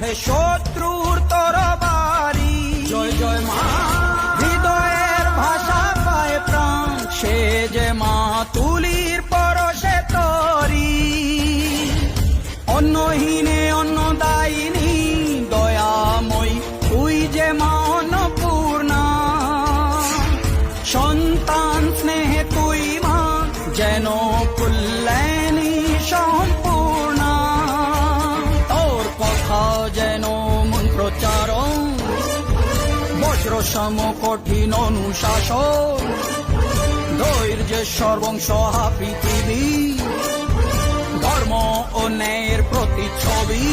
কাঁধে শত্রুর তরবারি। জয় জয় মা, হৃদয়ের ভাষা পায় প্রাণ, সে যে মা তুলির পরশে তরি। অন্নহীনে অন্নদায়িনী দয়াময়ী, তুই যে মা অন্নপূর্ণা। সন্তান স্নেহে তুই মা যেন কল্যাণী সম্পূর্ণা। তোর কথা যেন মন্ত্রোচ্চারণ, বজ্র সম কঠিন অনুশাসন। ধৈর্যের সর্বংসহা পৃথিবী, ধর্ম ও ন্যায়ের প্রতিচ্ছবি।